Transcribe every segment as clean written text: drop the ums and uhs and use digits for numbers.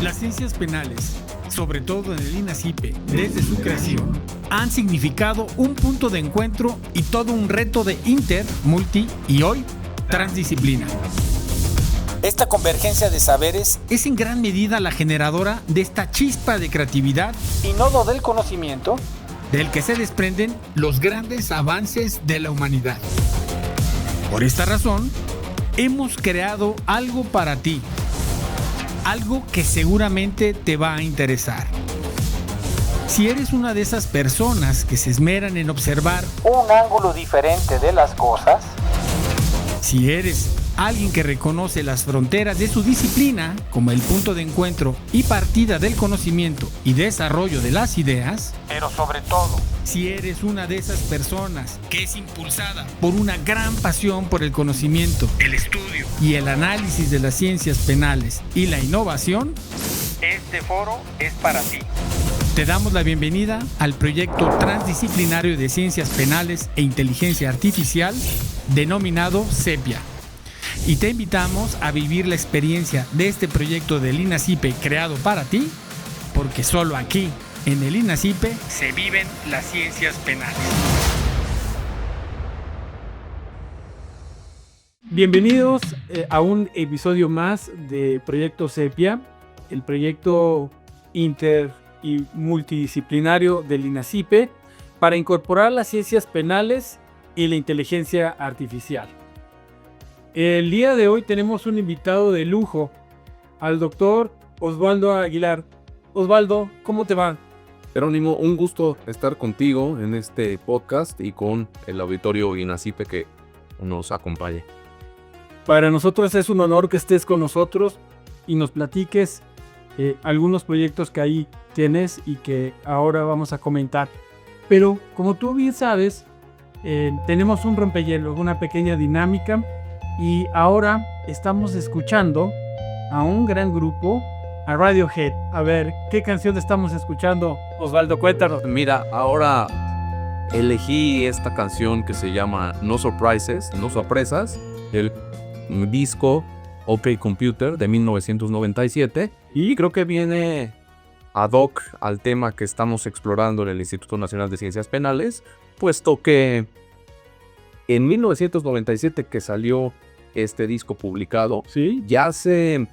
Las ciencias penales, sobre todo en el INACIPE, desde su creación, han significado un punto de encuentro y todo un reto de multi y hoy, transdisciplina. Esta convergencia de saberes es en gran medida la generadora de esta chispa de creatividad y nodo del conocimiento del que se desprenden los grandes avances de la humanidad. Por esta razón, hemos creado algo para ti. Algo que seguramente te va a interesar. Si eres una de esas personas que se esmeran en observar un ángulo diferente de las cosas, si eres alguien que reconoce las fronteras de su disciplina como el punto de encuentro y partida del conocimiento y desarrollo de las ideas, pero sobre todo, si eres una de esas personas que es impulsada por una gran pasión por el conocimiento, el estudio y el análisis de las ciencias penales y la innovación, este foro es para ti. Te damos la bienvenida al proyecto transdisciplinario de ciencias penales e inteligencia artificial denominado CEPIA. Y te invitamos a vivir la experiencia de este proyecto del INACIPE creado para ti, porque solo aquí, en el INACIPE, se viven las ciencias penales. Bienvenidos a un episodio más de Proyecto CEPIA, el proyecto inter y multidisciplinario del INACIPE para incorporar las ciencias penales y la inteligencia artificial. El día de hoy tenemos un invitado de lujo, al doctor Osvaldo Aguilar. Osvaldo, ¿cómo te va? Jerónimo, un gusto estar contigo en este podcast y con el auditorio INACIPE que nos acompañe. Para nosotros es un honor que estés con nosotros y nos platiques algunos proyectos que ahí tienes y que ahora vamos a comentar. Pero como tú bien sabes, tenemos un rompehielo, una pequeña dinámica, y ahora estamos escuchando a un gran grupo, a Radiohead. A ver, ¿qué canción estamos escuchando, Osvaldo? Cuéntanos. Mira, ahora elegí esta canción que se llama No Surprises, No Sorpresas, el disco OK Computer de 1997, y creo que viene ad hoc al tema que estamos explorando en el Instituto Nacional de Ciencias Penales, puesto que en 1997 que salió este disco publicado, ¿Sí? ya se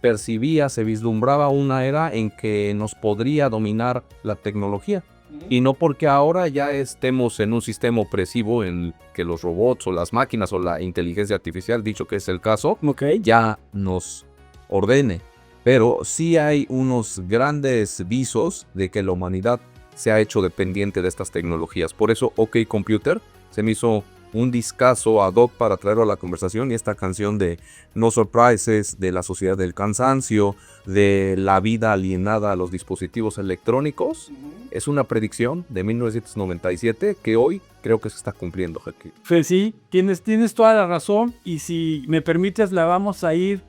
percibía, se vislumbraba una era en que nos podría dominar la tecnología. Y no porque ahora ya estemos en un sistema opresivo en que los robots o las máquinas o la inteligencia artificial, dicho que es el caso, ya nos ordene. Pero sí hay unos grandes visos de que la humanidad se ha hecho dependiente de estas tecnologías. Por eso OK Computer se me hizo un discazo ad hoc para traerlo a la conversación, y esta canción de No Surprises, de la sociedad del cansancio, de la vida alienada a los dispositivos electrónicos, es una predicción de 1997 que hoy creo que se está cumpliendo, Jaque. Pues sí, tienes toda la razón, y si me permites la vamos a ir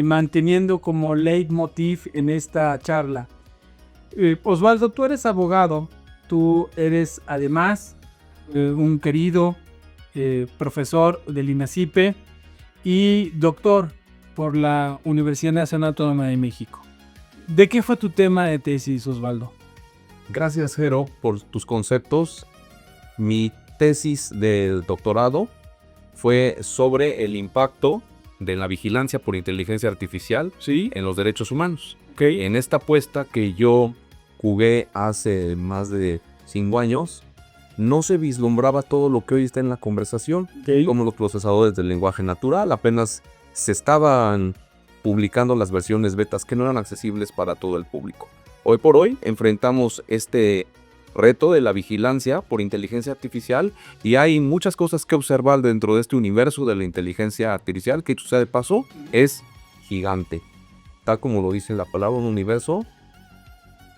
manteniendo como leitmotiv en esta charla. Osvaldo, tú eres abogado, tú eres además un querido profesor del INACIPE y doctor por la Universidad Nacional Autónoma de México. ¿De qué fue tu tema de tesis, Osvaldo? Gracias, Jero, por tus conceptos. Mi tesis de doctorado fue sobre el impacto de la vigilancia por inteligencia artificial, ¿sí?, en los derechos humanos. Okay. En esta apuesta que yo jugué hace más de 5 años, no se vislumbraba todo lo que hoy está en la conversación, como los procesadores del lenguaje natural. Apenas se estaban publicando las versiones betas que no eran accesibles para todo el público. Hoy por hoy enfrentamos este reto de la vigilancia por inteligencia artificial, y hay muchas cosas que observar dentro de este universo de la inteligencia artificial que, dicho sea de paso, es gigante. Tal como lo dice la palabra, un universo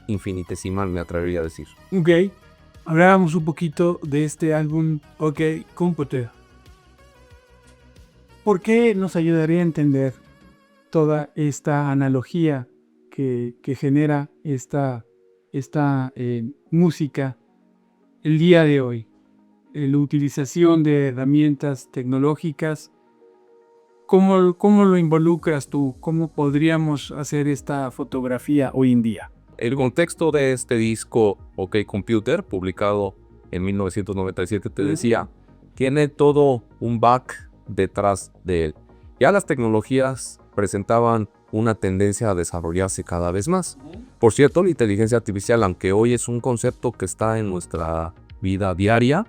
infinitesimal, me atrevería a decir. Ok. Hablábamos un poquito de este álbum OK Computer. ¿Por qué nos ayudaría a entender toda esta analogía que genera esta música el día de hoy? La utilización de herramientas tecnológicas ¿Cómo lo involucras tú? ¿Cómo podríamos hacer esta fotografía hoy en día? El contexto de este disco, OK Computer, publicado en 1997, te decía, tiene todo un back detrás de él. Ya las tecnologías presentaban una tendencia a desarrollarse cada vez más. Por cierto, la inteligencia artificial, aunque hoy es un concepto que está en nuestra vida diaria,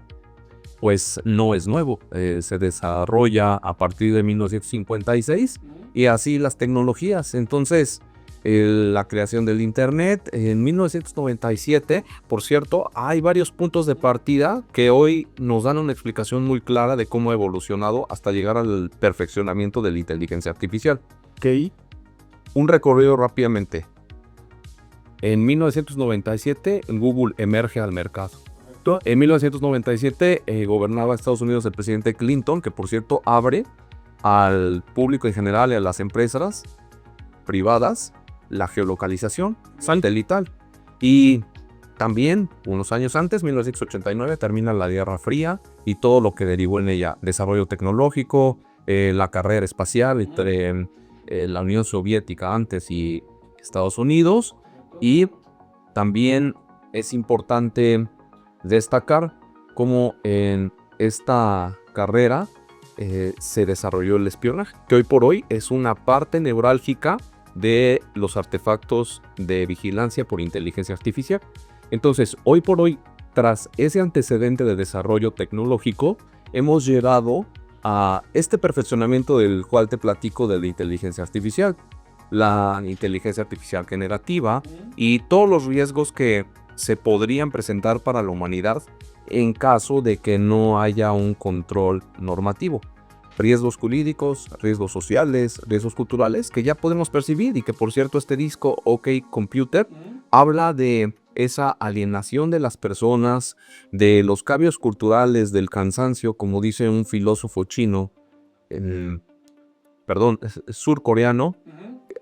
pues no es nuevo. Se desarrolla a partir de 1956 y así las tecnologías. Entonces, la creación del Internet en 1997, por cierto, hay varios puntos de partida que hoy nos dan una explicación muy clara de cómo ha evolucionado hasta llegar al perfeccionamiento de la inteligencia artificial. Ok. Un recorrido rápidamente. En 1997, Google emerge al mercado. En 1997 gobernaba Estados Unidos el presidente Clinton, que por cierto abre al público en general y a las empresas privadas la geolocalización satelital. Y también, unos años antes, 1989, termina la Guerra Fría y todo lo que derivó en ella. Desarrollo tecnológico, la carrera espacial entre la Unión Soviética antes y Estados Unidos. Y también es importante destacar cómo en esta carrera se desarrolló el espionaje, que hoy por hoy es una parte neurálgica de los artefactos de vigilancia por inteligencia artificial. Entonces, hoy por hoy, tras ese antecedente de desarrollo tecnológico, hemos llegado a este perfeccionamiento del cual te platico de la inteligencia artificial. La inteligencia artificial generativa y todos los riesgos que se podrían presentar para la humanidad en caso de que no haya un control normativo. Riesgos jurídicos, riesgos sociales, riesgos culturales que ya podemos percibir y que por cierto este disco OK Computer habla de esa alienación de las personas, de los cambios culturales, del cansancio, como dice un filósofo chino, surcoreano,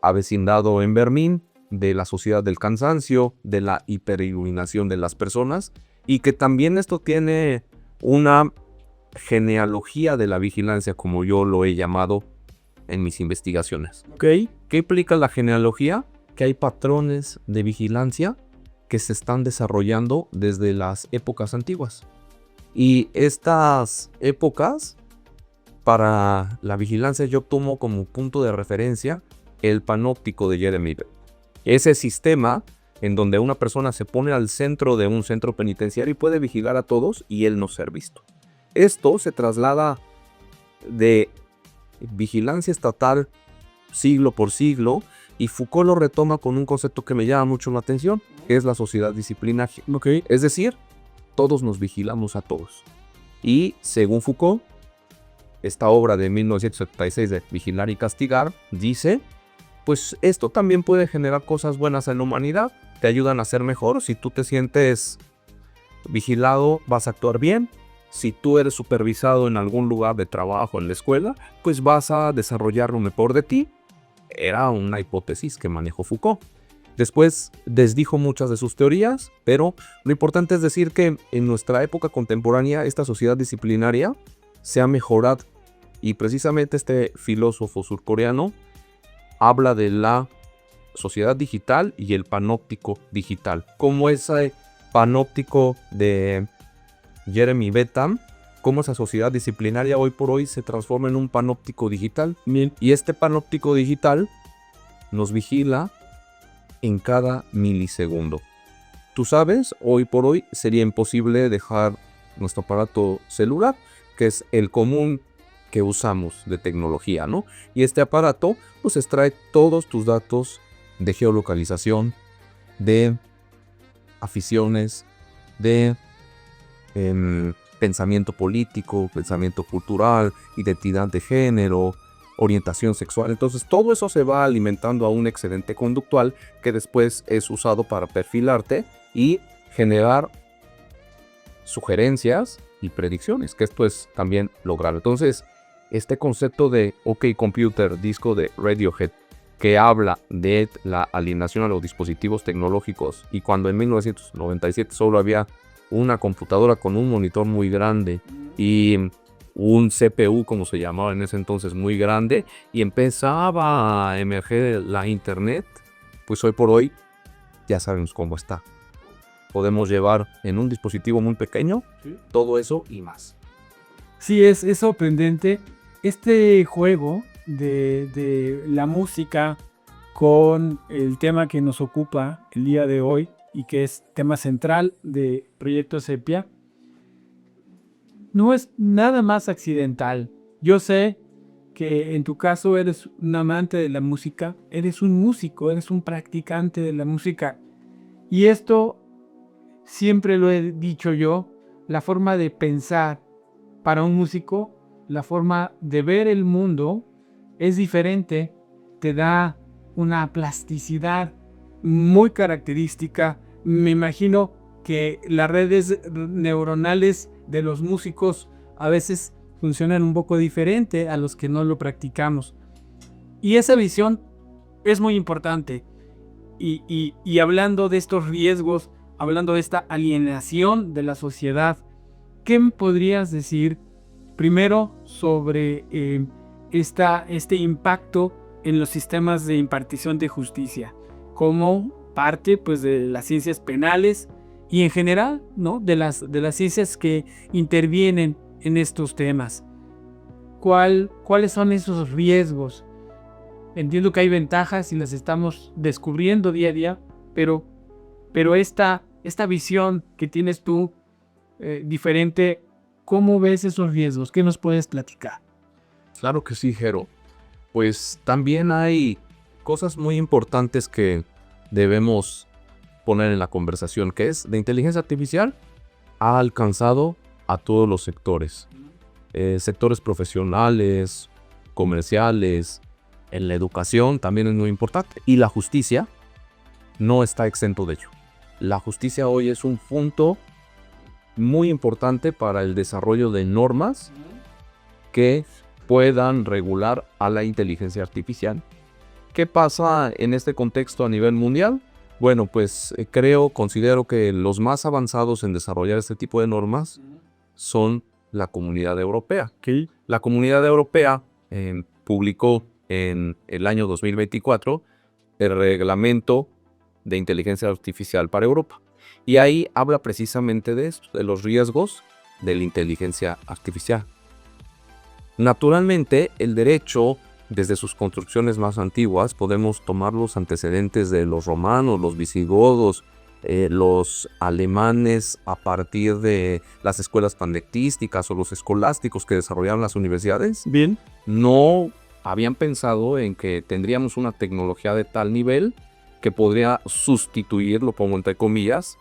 avecindado en Berlín, de la sociedad del cansancio, de la hiperiluminación de las personas, y que también esto tiene una genealogía de la vigilancia, como yo lo he llamado en mis investigaciones. Okay. ¿Qué implica la genealogía? Que hay patrones de vigilancia que se están desarrollando desde las épocas antiguas. Y estas épocas, para la vigilancia, yo tomo como punto de referencia el panóptico de Jeremy Bentham. Ese sistema en donde una persona se pone al centro de un centro penitenciario y puede vigilar a todos y él no ser visto. Esto se traslada de vigilancia estatal siglo por siglo y Foucault lo retoma con un concepto que me llama mucho la atención, que es la sociedad disciplinaria. Okay. Es decir, todos nos vigilamos a todos. Y según Foucault, esta obra de 1976 de Vigilar y Castigar dice, pues esto también puede generar cosas buenas en la humanidad, te ayudan a ser mejor. Si tú te sientes vigilado, vas a actuar bien. Si tú eres supervisado en algún lugar de trabajo, en la escuela, pues vas a desarrollar lo mejor de ti. Era una hipótesis que manejó Foucault. Después desdijo muchas de sus teorías, pero lo importante es decir que en nuestra época contemporánea esta sociedad disciplinaria se ha mejorado. Y precisamente este filósofo surcoreano habla de la sociedad digital y el panóptico digital. Como ese panóptico de Jeremy Bentham, cómo esa sociedad disciplinaria hoy por hoy se transforma en un panóptico digital. Bien. Y este panóptico digital nos vigila en cada milisegundo. Tú sabes, hoy por hoy sería imposible dejar nuestro aparato celular, que es el común que usamos de tecnología, ¿no? Y este aparato pues extrae todos tus datos de geolocalización, de aficiones, de pensamiento político, pensamiento cultural, identidad de género, orientación sexual. Entonces todo eso se va alimentando a un excedente conductual que después es usado para perfilarte y generar sugerencias y predicciones, que esto es también lograr. Entonces este concepto de OK Computer, disco de Radiohead, que habla de la alienación a los dispositivos tecnológicos, y cuando en 1997 solo había una computadora con un monitor muy grande y un CPU, como se llamaba en ese entonces, muy grande, y empezaba a emerger la internet, pues hoy por hoy ya sabemos cómo está. Podemos llevar en un dispositivo muy pequeño todo eso y más. Sí, es sorprendente este juego de la música con el tema que nos ocupa el día de hoy y que es tema central de Proyecto Sepia. No es nada más accidental. Yo sé que en tu caso eres un amante de la música, eres un músico, eres un practicante de la música. Y esto siempre lo he dicho yo, la forma de pensar para un músico, la forma de ver el mundo es diferente, te da una plasticidad muy característica. Me imagino que las redes neuronales de los músicos a veces funcionan un poco diferente a los que no lo practicamos. Y esa visión es muy importante. Y hablando de estos riesgos, hablando de esta alienación de la sociedad, ¿qué me podrías decir primero sobre este impacto en los sistemas de impartición de justicia como parte pues, de las ciencias penales y en general, ¿no? de las ciencias que intervienen en estos temas? ¿Cuáles son esos riesgos? Entiendo que hay ventajas y las estamos descubriendo día a día, pero esta visión que tienes tú diferente, ¿cómo ves esos riesgos? ¿Qué nos puedes platicar? Claro que sí, Jero. Pues también hay cosas muy importantes que debemos poner en la conversación, que es la inteligencia artificial ha alcanzado a todos los sectores. Sectores profesionales, comerciales, en la educación también es muy importante. Y la justicia no está exento de ello. La justicia hoy es un punto muy importante para el desarrollo de normas que puedan regular a la inteligencia artificial. ¿Qué pasa en este contexto a nivel mundial? Bueno, pues considero que los más avanzados en desarrollar este tipo de normas son la Comunidad Europea. Okay. La Comunidad Europea publicó en el año 2024 el reglamento de inteligencia artificial para Europa. Y ahí habla precisamente de esto, de los riesgos de la inteligencia artificial. Naturalmente, el derecho, desde sus construcciones más antiguas, podemos tomar los antecedentes de los romanos, los visigodos, los alemanes a partir de las escuelas pandectísticas o los escolásticos que desarrollaron las universidades. Bien. No habían pensado en que tendríamos una tecnología de tal nivel que podría sustituir, lo pongo entre comillas,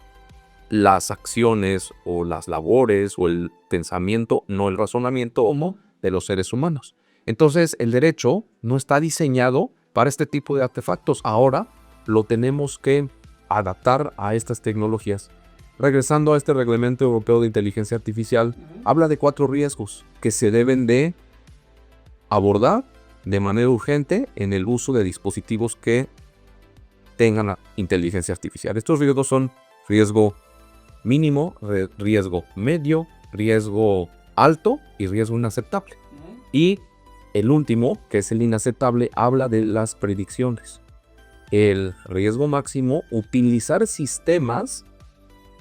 las acciones o las labores o el pensamiento, no el razonamiento homo de los seres humanos. Entonces el derecho no está diseñado para este tipo de artefactos. Ahora lo tenemos que adaptar a estas tecnologías. Regresando a este reglamento europeo de inteligencia artificial, habla de 4 riesgos que se deben de abordar de manera urgente en el uso de dispositivos que tengan inteligencia artificial. Estos riesgos son riesgo mínimo, riesgo medio, riesgo alto y riesgo inaceptable. Y el último, que es el inaceptable, habla de las predicciones. El riesgo máximo, utilizar sistemas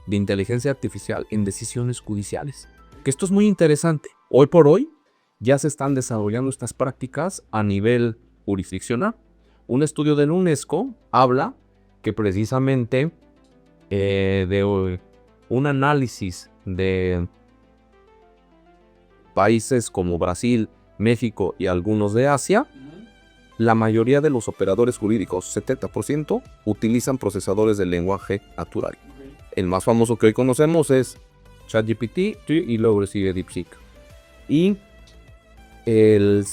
de inteligencia artificial en decisiones judiciales. Que esto es muy interesante. Hoy por hoy ya se están desarrollando estas prácticas a nivel jurisdiccional. Un estudio de la UNESCO habla que precisamente de un análisis de países como Brasil, México y algunos de Asia, la mayoría de los operadores jurídicos, 70%, utilizan procesadores de lenguaje natural. El más famoso que hoy conocemos es ChatGPT y luego sigue DeepSeek. Y de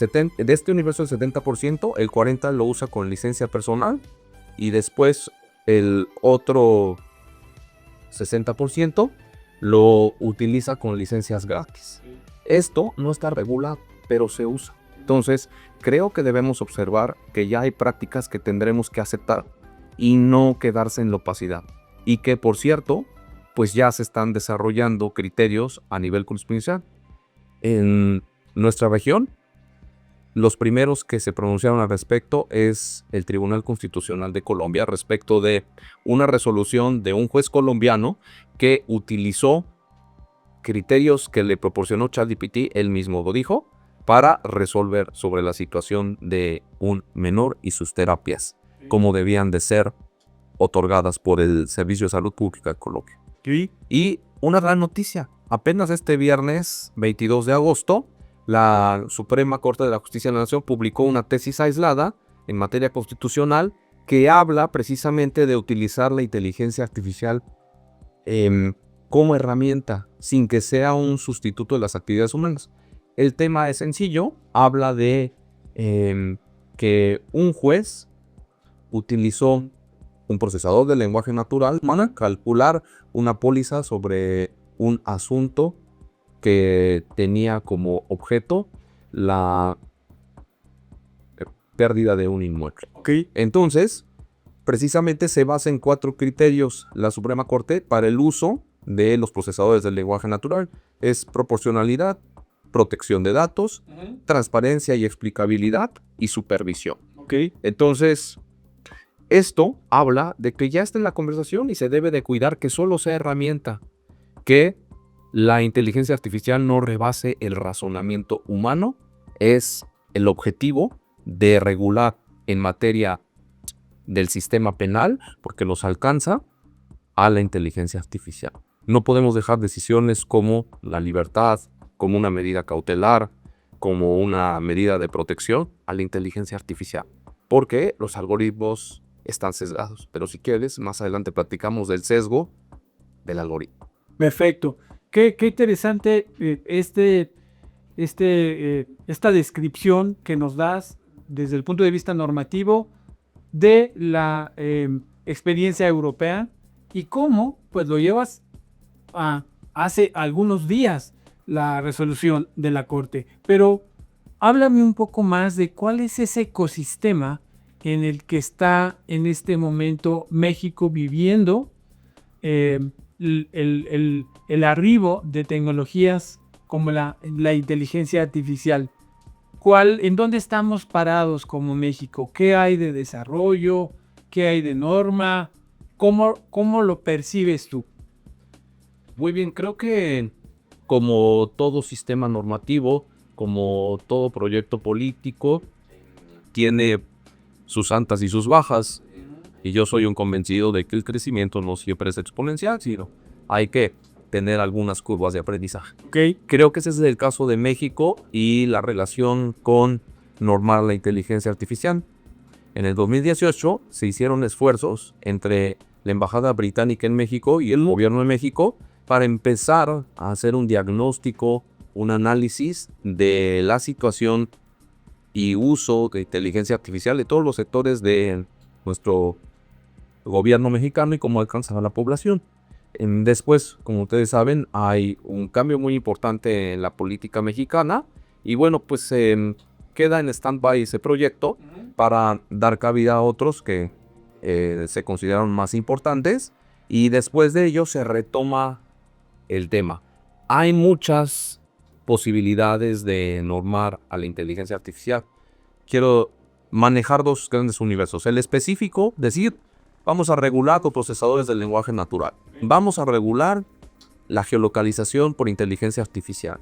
este universo del 70%, el 40% lo usa con licencia personal y después el otro 60% lo utiliza con licencias gratis. Esto no está regulado, pero se usa. Entonces, creo que debemos observar que ya hay prácticas que tendremos que aceptar y no quedarse en la opacidad. Y que, por cierto, pues ya se están desarrollando criterios a nivel jurisprudencial. En nuestra región, los primeros que se pronunciaron al respecto es el Tribunal Constitucional de Colombia respecto de una resolución de un juez colombiano que utilizó criterios que le proporcionó ChatGPT, él mismo lo dijo, para resolver sobre la situación de un menor y sus terapias, como debían de ser otorgadas por el Servicio de Salud Pública de Colombia. Y una gran noticia, apenas este viernes 22 de agosto, la Suprema Corte de la Justicia de la Nación publicó una tesis aislada en materia constitucional que habla precisamente de utilizar la inteligencia artificial como herramienta, sin que sea un sustituto de las actividades humanas. El tema es sencillo, habla de que un juez utilizó un procesador de lenguaje natural para calcular una póliza sobre un asunto que tenía como objeto la pérdida de un inmueble. Entonces, precisamente se basa en 4 criterios la Suprema Corte para el uso de los procesadores del lenguaje natural. Es proporcionalidad, protección de datos, transparencia y explicabilidad y supervisión. Entonces, esto habla de que ya está en la conversación y se debe de cuidar que solo sea herramienta, que la inteligencia artificial no rebase el razonamiento humano. Es el objetivo de regular en materia del sistema penal, porque los alcanza a la inteligencia artificial. No podemos dejar decisiones como la libertad, como una medida cautelar, como una medida de protección a la inteligencia artificial, porque los algoritmos están sesgados. Pero si quieres, más adelante platicamos del sesgo del algoritmo. Perfecto. Qué interesante esta descripción que nos das desde el punto de vista normativo de la experiencia europea y cómo pues lo llevas a hace algunos días la resolución de la Corte. Pero háblame un poco más de cuál es ese ecosistema en el que está en este momento México viviendo el arribo de tecnologías como la inteligencia artificial. ¿En dónde estamos parados como México? ¿Qué hay de desarrollo? ¿Qué hay de norma? ¿Cómo lo percibes tú? Muy bien, creo que como todo sistema normativo, como todo proyecto político, tiene sus altas y sus bajas. Y yo soy un convencido de que el crecimiento no siempre es exponencial, sino hay que tener algunas curvas de aprendizaje. Creo que ese es el caso de México y la relación con normar la inteligencia artificial. En el 2018 se hicieron esfuerzos entre la Embajada Británica en México y el Gobierno de México para empezar a hacer un diagnóstico, un análisis de la situación y uso de inteligencia artificial de todos los sectores de nuestro gobierno mexicano y cómo alcanzar a la población. Después, como ustedes saben, hay un cambio muy importante en la política mexicana y bueno, pues queda en stand-by ese proyecto para dar cabida a otros que se consideraron más importantes y después de ello se retoma el tema. Hay muchas posibilidades de normar a la inteligencia artificial. Quiero manejar 2 grandes universos. El específico, decir, vamos a regular los procesadores del lenguaje natural. Vamos a regular la geolocalización por inteligencia artificial.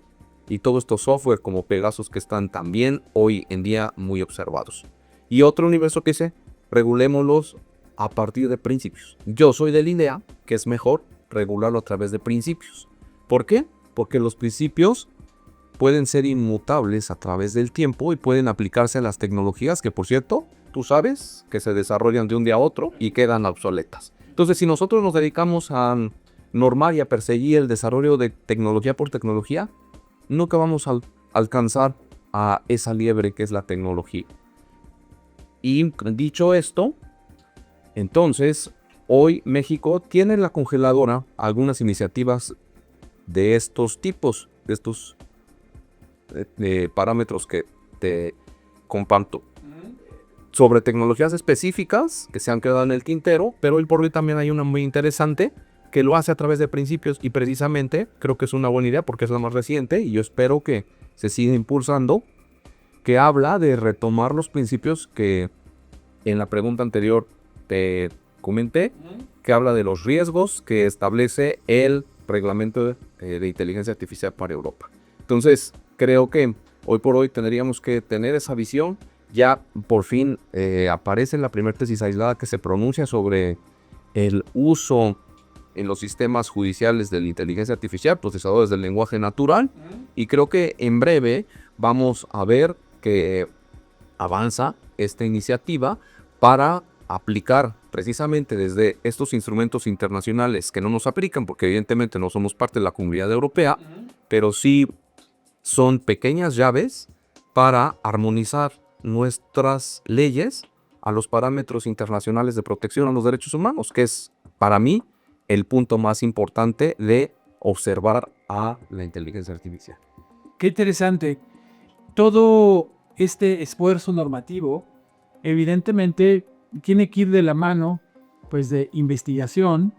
Y todos estos software como Pegasus que están también hoy en día muy observados. Y otro universo que dice, regulémoslos a partir de principios. Yo soy de la idea que es mejor regularlo a través de principios. ¿Por qué? Porque los principios pueden ser inmutables a través del tiempo y pueden aplicarse a las tecnologías que, por cierto, tú sabes que se desarrollan de un día a otro y quedan obsoletas. Entonces, si nosotros nos dedicamos a normar y a perseguir el desarrollo de tecnología por tecnología, nunca vamos a alcanzar a esa liebre que es la tecnología. Y dicho esto, entonces, hoy México tiene en la congeladora algunas iniciativas de estos tipos, de estos parámetros que te comparto. Sobre tecnologías específicas que se han quedado en el tintero, pero hoy por hoy también hay una muy interesante que lo hace a través de principios, y precisamente creo que es una buena idea porque es la más reciente y yo espero que se siga impulsando, que habla de retomar los principios que en la pregunta anterior te comenté, que habla de los riesgos que establece el reglamento de inteligencia artificial para Europa. Entonces, creo que hoy por hoy tendríamos que tener esa visión. Ya por fin aparece la primera tesis aislada que se pronuncia sobre el uso en los sistemas judiciales de la inteligencia artificial, procesadores del lenguaje natural, y creo que en breve vamos a ver que avanza esta iniciativa para aplicar precisamente desde estos instrumentos internacionales que no nos aplican, porque evidentemente no somos parte de la comunidad europea, pero sí son pequeñas llaves para armonizar nuestras leyes a los parámetros internacionales de protección a los derechos humanos, que es para mí el punto más importante de observar a la inteligencia artificial. Qué interesante. Todo este esfuerzo normativo, evidentemente, tiene que ir de la mano, pues, de investigación,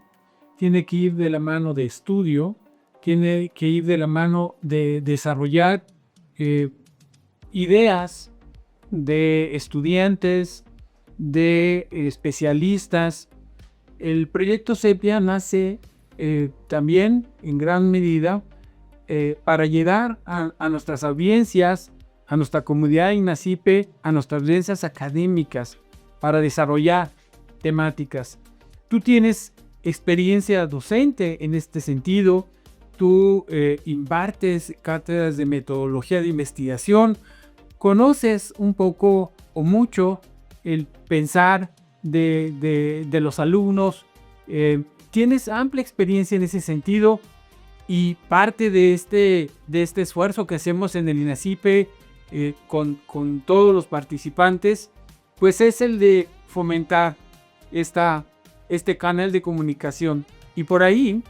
tiene que ir de la mano de estudio, tiene que ir de la mano de desarrollar ideas de estudiantes, de especialistas. El proyecto Sepia nace también en gran medida para llegar a nuestras audiencias, a nuestra comunidad INACYPE, a nuestras audiencias académicas, para desarrollar temáticas. Tú tienes experiencia docente en este sentido, tú impartes cátedras de metodología de investigación, conoces un poco o mucho el pensar de los alumnos, tienes amplia experiencia en ese sentido, y parte de este esfuerzo que hacemos en el INACYPE con todos los participantes, pues es el de fomentar este canal de comunicación. Y por ahí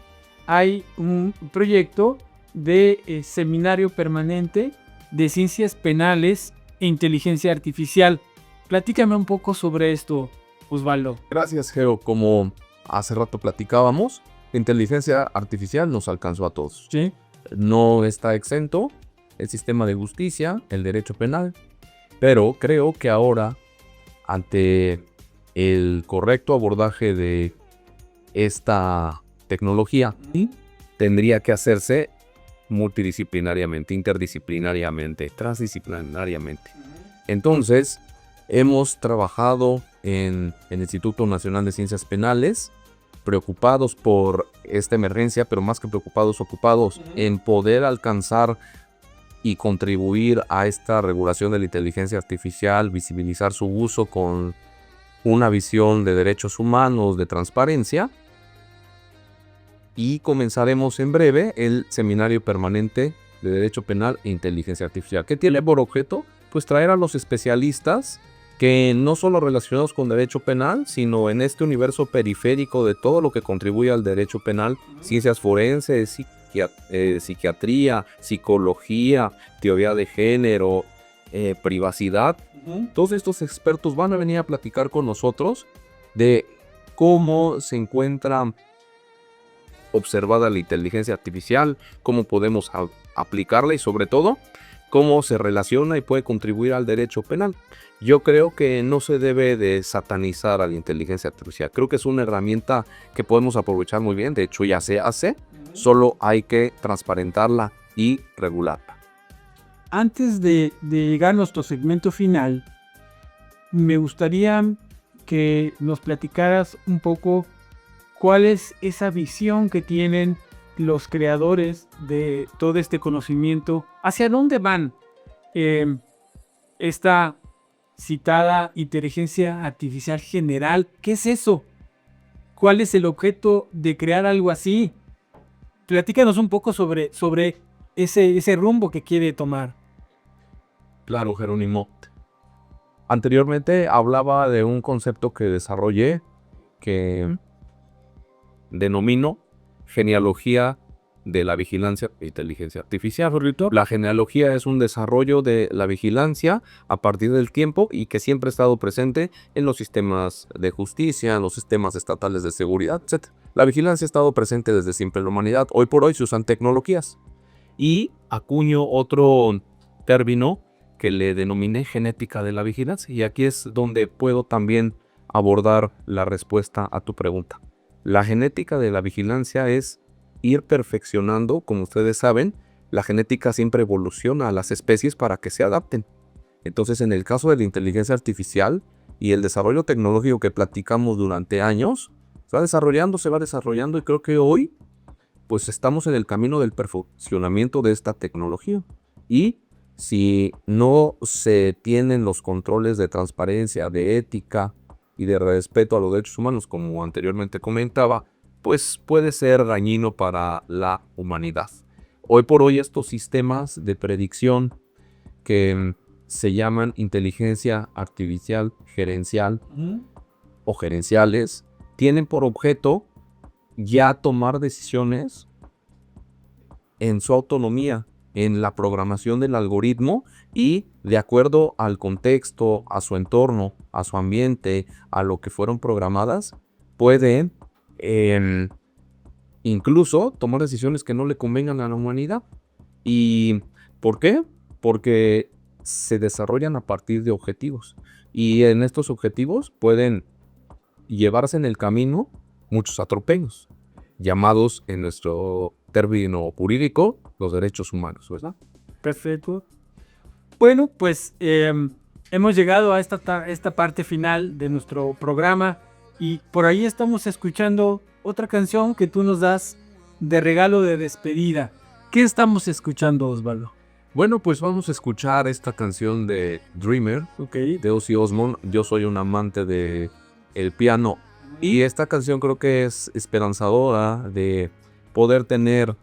hay un proyecto de seminario permanente de ciencias penales e inteligencia artificial. Platícame un poco sobre esto, Osvaldo. Gracias, Geo. Como hace rato platicábamos, la inteligencia artificial nos alcanzó a todos. ¿Sí? No está exento el sistema de justicia, el derecho penal, pero creo que ahora, ante el correcto abordaje de esta tecnología, tendría que hacerse multidisciplinariamente, interdisciplinariamente, transdisciplinariamente. Entonces, hemos trabajado en el Instituto Nacional de Ciencias Penales, preocupados por esta emergencia, pero más que preocupados, ocupados en poder alcanzar y contribuir a esta regulación de la inteligencia artificial, visibilizar su uso con una visión de derechos humanos, de transparencia. Y comenzaremos en breve el Seminario Permanente de Derecho Penal e Inteligencia Artificial, que tiene por objeto pues traer a los especialistas que no solo relacionados con derecho penal, sino en este universo periférico de todo lo que contribuye al derecho penal, ciencias forenses, psiquiatría, psicología, teoría de género, privacidad. Todos estos expertos van a venir a platicar con nosotros de cómo se encuentra observada la inteligencia artificial, cómo podemos aplicarla y sobre todo cómo se relaciona y puede contribuir al derecho penal. Yo creo que no se debe de satanizar a la inteligencia artificial. Creo que es una herramienta que podemos aprovechar muy bien. De hecho, ya se hace. Solo hay que transparentarla y regularla. Antes de llegar a nuestro segmento final, me gustaría que nos platicaras un poco cuál es esa visión que tienen los creadores de todo este conocimiento. ¿Hacia dónde van esta citada inteligencia artificial general? ¿Qué es eso? ¿Cuál es el objeto de crear algo así? Platícanos un poco sobre ese rumbo que quiere tomar. Claro, Jerónimo. Anteriormente hablaba de un concepto que desarrollé que denomino genealogía de la vigilancia e inteligencia artificial. La genealogía es un desarrollo de la vigilancia a partir del tiempo y que siempre ha estado presente en los sistemas de justicia, en los sistemas estatales de seguridad, etc. La vigilancia ha estado presente desde siempre en la humanidad. Hoy por hoy se usan tecnologías. Y acuño otro término que le denominé genética de la vigilancia. Y aquí es donde puedo también abordar la respuesta a tu pregunta. La genética de la vigilancia es ir perfeccionando, como ustedes saben, la genética siempre evoluciona a las especies para que se adapten. Entonces, en el caso de la inteligencia artificial y el desarrollo tecnológico que platicamos durante años, se va desarrollando y creo que hoy, pues estamos en el camino del perfeccionamiento de esta tecnología. Y si no se tienen los controles de transparencia, de ética y de respeto a los derechos humanos, como anteriormente comentaba, pues puede ser dañino para la humanidad. Hoy por hoy estos sistemas de predicción que se llaman inteligencia artificial gerencial o gerenciales tienen por objeto ya tomar decisiones en su autonomía, en la programación del algoritmo y de acuerdo al contexto, a su entorno, a su ambiente, a lo que fueron programadas, pueden incluso tomar decisiones que no le convengan a la humanidad. ¿Y por qué? Porque se desarrollan a partir de objetivos. Y en estos objetivos pueden llevarse en el camino muchos atropellos, llamados en nuestro término jurídico los derechos humanos, ¿verdad? Perfecto. Bueno, pues hemos llegado a esta parte final de nuestro programa y por ahí estamos escuchando otra canción que tú nos das de regalo de despedida. ¿Qué estamos escuchando, Osvaldo? Bueno, pues vamos a escuchar esta canción de Dreamer, de Ozzy Osbourne. Yo soy un amante de el piano y esta canción creo que es esperanzadora de poder tener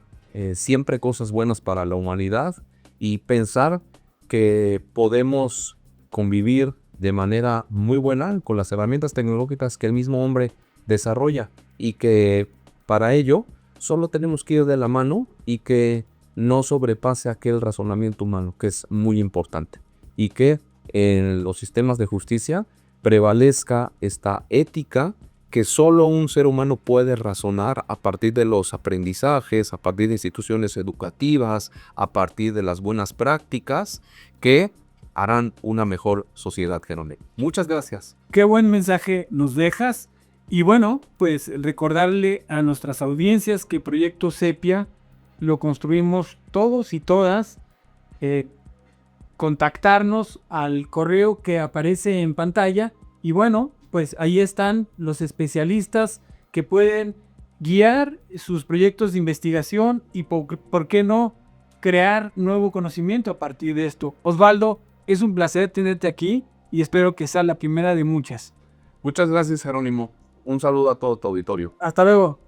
siempre cosas buenas para la humanidad y pensar que podemos convivir de manera muy buena con las herramientas tecnológicas que el mismo hombre desarrolla y que para ello solo tenemos que ir de la mano y que no sobrepase aquel razonamiento humano, que es muy importante, y que en los sistemas de justicia prevalezca esta ética que solo un ser humano puede razonar a partir de los aprendizajes, a partir de instituciones educativas, a partir de las buenas prácticas que harán una mejor sociedad, Jerónimo. Muchas gracias. Qué buen mensaje nos dejas. Y bueno, pues recordarle a nuestras audiencias que Proyecto Sepia lo construimos todos y todas. Contactarnos al correo que aparece en pantalla. Y bueno, pues ahí están los especialistas que pueden guiar sus proyectos de investigación y por qué no crear nuevo conocimiento a partir de esto. Osvaldo, es un placer tenerte aquí y espero que sea la primera de muchas. Muchas gracias, Jerónimo. Un saludo a todo tu auditorio. Hasta luego.